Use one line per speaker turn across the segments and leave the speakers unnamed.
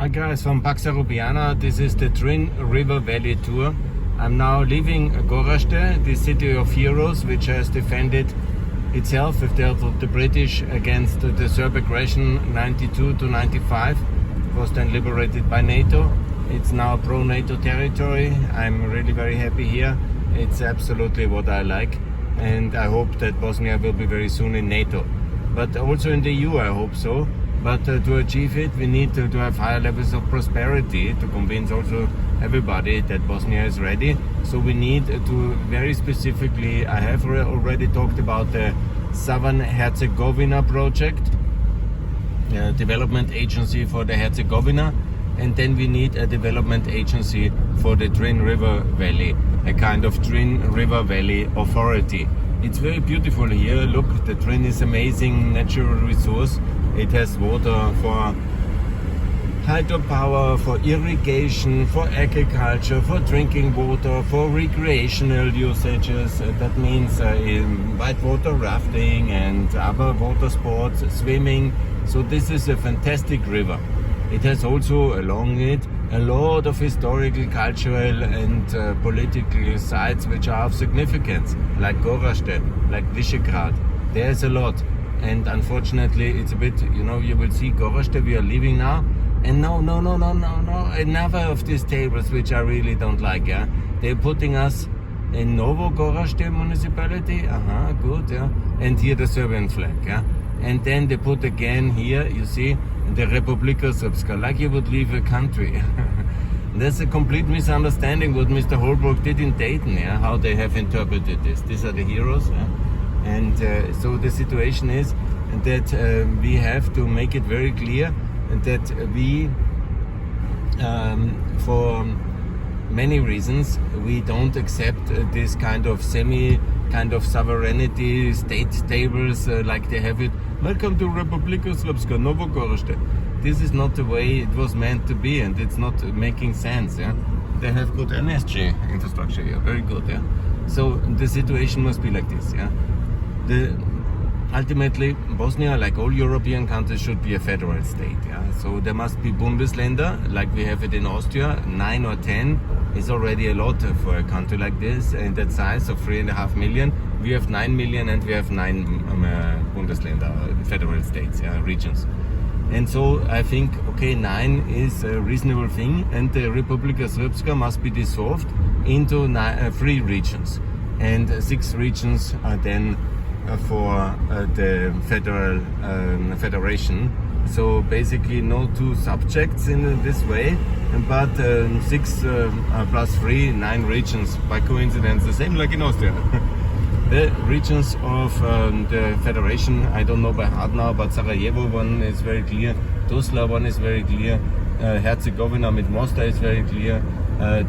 Hi guys, from Paxa Rubiana. This is the Drin River Valley tour. I'm now leaving Gorazde, the city of heroes, which has defended itself with the British against the Serb aggression 92 to 95. It was then liberated by NATO. It's now pro-NATO territory. I'm really very happy here. It's absolutely what I like, and I hope that Bosnia will be very soon in NATO. But also in the EU, I hope so. But to achieve it, we need to have higher levels of prosperity to convince also everybody that Bosnia is ready. So we need to very specifically, I have already talked about the Southern Herzegovina project, development agency for the Herzegovina, and then we need a development agency for the Drin River Valley, a kind of Drin River Valley authority. It's very beautiful here. Look, the Drin is amazing natural resource. It has water for hydropower, for irrigation, for agriculture, for drinking water, for recreational usages. That means whitewater rafting and other water sports, swimming. So this is a fantastic river. It has also along it a lot of historical, cultural and political sites which are of significance, like Gorazde, like Visegrad. There's a lot. And unfortunately, it's a bit, you will see Gorazde, we are leaving now. And no, another of these tables which I really don't like, yeah. They're putting us in Novo Gorazde municipality, good, yeah. And here the Serbian flag, yeah. And then they put again here, you see, the Republika Srpska, like you would leave a country. That's a complete misunderstanding what Mr. Holbrook did in Dayton, yeah, how they have interpreted this. These are the heroes, yeah. And so the situation is that we have to make it very clear that we, for many reasons, we don't accept this kind of sovereignty state tables like they have it. Welcome to Republika Srpska, Novo Gorazde. This is not the way it was meant to be, and it's not making sense. Yeah, they have good energy infrastructure here, very good. Yeah, so the situation must be like this. Yeah. Ultimately, Bosnia, like all European countries, should be a federal state. Yeah? So there must be Bundesländer, like we have it in Austria. 9 or 10 is already a lot for a country like this, and that size of 3.5 million. We have 9 million, and we have 9 Bundesländer, federal states, regions. And so I think, okay, 9 is a reasonable thing, and the Republika Srpska must be dissolved into 3 regions, and 6 regions are then for the federal federation. So basically no 2 subjects in this way, but 6 plus 3, 9 regions, by coincidence, the same like in Austria. The regions of the federation, I don't know by heart now, but Sarajevo one is very clear, Tuzla one is very clear, Herzegovina with Mostar is very clear,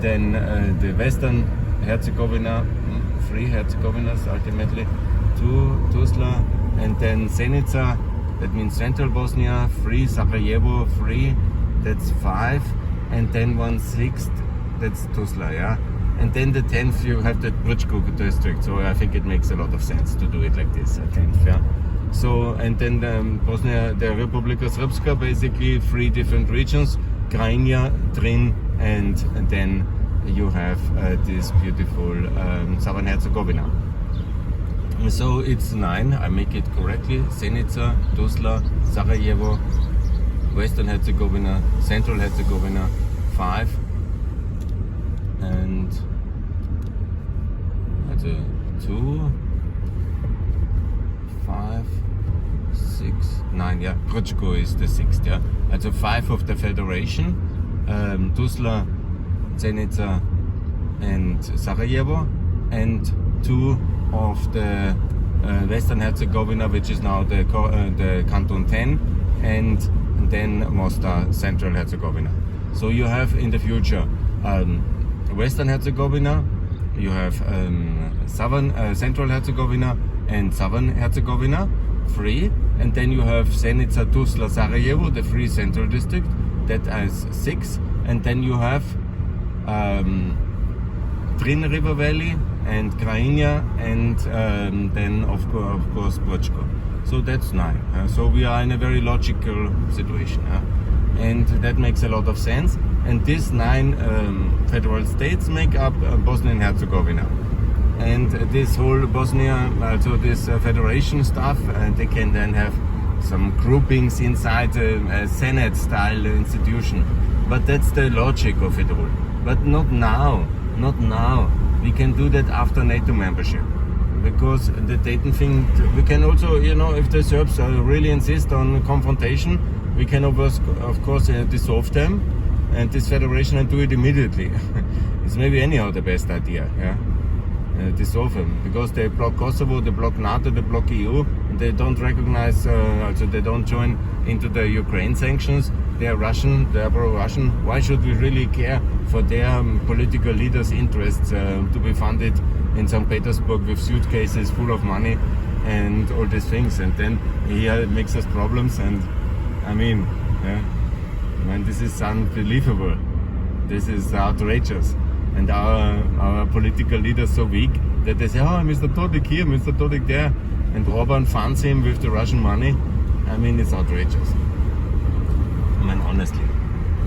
then the Western Herzegovina, 3 Herzegovinas ultimately, 2 Tuzla, and then Zenica, that means Central Bosnia, 3 Sarajevo, 3, that's 5, and then 1/6, that's Tuzla, yeah. And then the 10th you have the Brčko district, so I think it makes a lot of sense to do it like this, 10th, yeah. So, and then Bosnia, the Republika Srpska, basically 3 different regions, Krajina, Drin, and then you have this beautiful Southern Herzegovina. So it's 9, I make it correctly: Zenica, Tuzla, Sarajevo, Western Herzegovina, Central Herzegovina, 5, and 2, 5, 6, 9, yeah, Brčko is the 6th, yeah. Also 5 of the federation, Tuzla, Zenica and Sarajevo, and 2 of the Western Herzegovina, which is now the Canton 10, and then Mostar, Central Herzegovina. So you have in the future Western Herzegovina, you have Central Herzegovina and Southern Herzegovina, 3, and then you have Zenica, Tuzla, Sarajevo, the 3 central district, that has 6, and then you have Drin River Valley and Krajina, and then of course Brčko. So that's 9. So we are in a very logical situation. and that makes a lot of sense. And these 9 federal states make up Bosnia and Herzegovina. And this whole Bosnia, so this federation stuff, they can then have some groupings inside a Senate-style institution. But that's the logic of it all. But not now, not now. We can do that after NATO membership. Because the Dayton thing, we can also, if the Serbs really insist on confrontation, we can of course dissolve them and this federation and do it immediately. It's maybe anyhow the best idea, yeah. Dissolve them, because they block Kosovo, they block NATO, they block EU, and they don't recognize, also they don't join into the Ukraine sanctions. They are Russian, they are pro-Russian. Why should we really care for their political leaders' interests to be funded in St. Petersburg with suitcases full of money and all these things? And then here it makes us problems, and this is unbelievable. This is outrageous. And our political leaders so weak that they say, oh, Mr. Todic here, Mr. Todic there, and Orban funds him with the Russian money. It's outrageous. Honestly,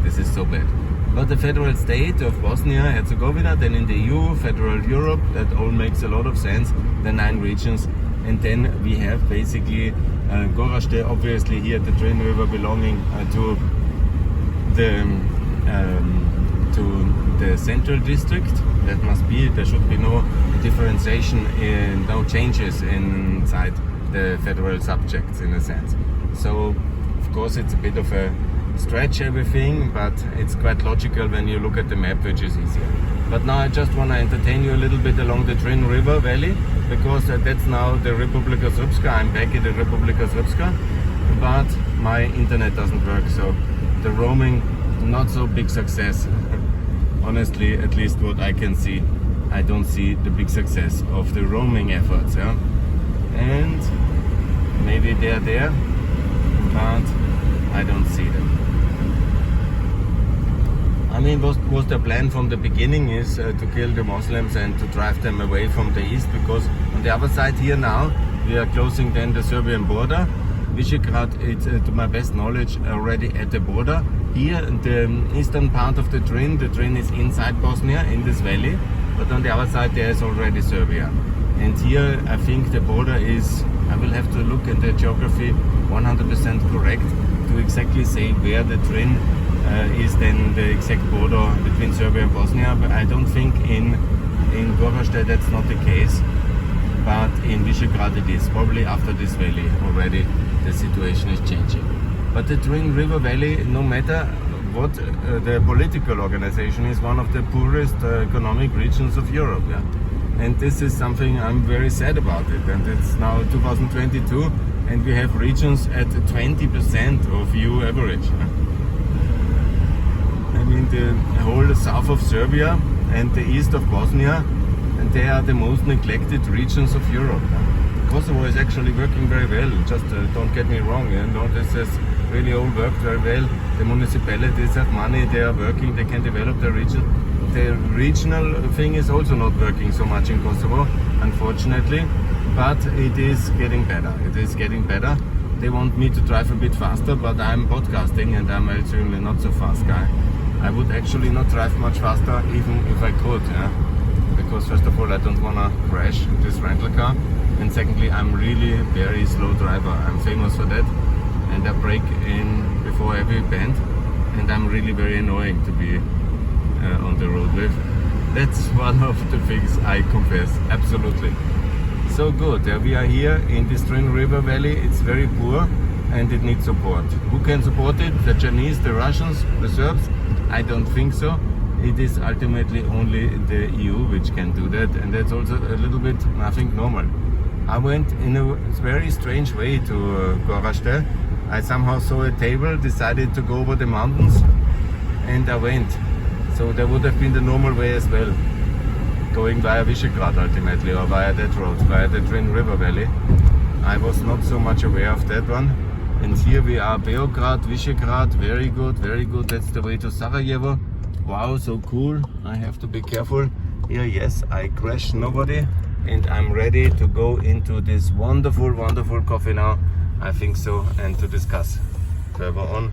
this is so bad. But the federal state of Bosnia and Herzegovina, then in the EU, federal Europe, that all makes a lot of sense, the 9 regions. And then we have basically Gorazde, obviously here the Drin River belonging to the central district. That must be, there should be no differentiation, no changes inside the federal subjects in a sense. So of course it's a bit of a stretch everything, but it's quite logical when you look at the map, which is easier. But now I just want to entertain you a little bit along the Drin River Valley, because that's now the Republika Srpska. I'm back in the Republika Srpska, but my internet doesn't work, so the roaming, not so big success. Honestly, at least what I can see, I don't see the big success of the roaming efforts. Yeah? And maybe they're there, but I don't see them. What was the plan from the beginning is to kill the Muslims and to drive them away from the east, because on the other side here now, we are closing then the Serbian border. Visegrad, it's to my best knowledge already at the border. Here, the eastern part of the Drin is inside Bosnia, in this valley, but on the other side there is already Serbia. And here I think the border is, I will have to look at the geography, 100% correct to exactly say where the Drin is then the exact border between Serbia and Bosnia. But I don't think in Gorazde that's not the case, but in Visegrad it is. Probably after this valley already the situation is changing. But the Drin River Valley, no matter what the political organization, is one of the poorest economic regions of Europe. Yeah? And this is something I'm very sad about it. And it's now 2022 and we have regions at 20% of EU average. The whole south of Serbia and the east of Bosnia, and they are the most neglected regions of Europe. Kosovo is actually working very well, just don't get me wrong, this has really all worked very well. The municipalities have money, they are working, they can develop the region. The regional thing is also not working so much in Kosovo, unfortunately, but it is getting better. It is getting better. They want me to drive a bit faster, but I'm podcasting and I'm actually not so fast guy. I would actually not drive much faster even if I could, because first of all I don't want to crash this rental car, and secondly I'm really very slow driver. I'm famous for that, and I brake in before every bend, and I'm really very annoying to be on the road with. That's one of the things I confess, absolutely. So good, we are here in this Drin River Valley. It's very poor and it needs support. Who can support it? The Chinese, the Russians, the Serbs? I don't think so. It is ultimately only the EU which can do that, and that's also a little bit, I think, normal. I went in a very strange way to Gorazde. I somehow saw a table, decided to go over the mountains, and I went. So that would have been the normal way as well, going via Visegrad ultimately, or via that road, via the Drin River Valley. I was not so much aware of that one. And here we are, Beograd, Visegrad, very good, very good. That's the way to Sarajevo. Wow, so cool. I have to be careful. Here, yes, I crashed nobody. And I'm ready to go into this wonderful, wonderful coffee now. I think so, and to discuss further on.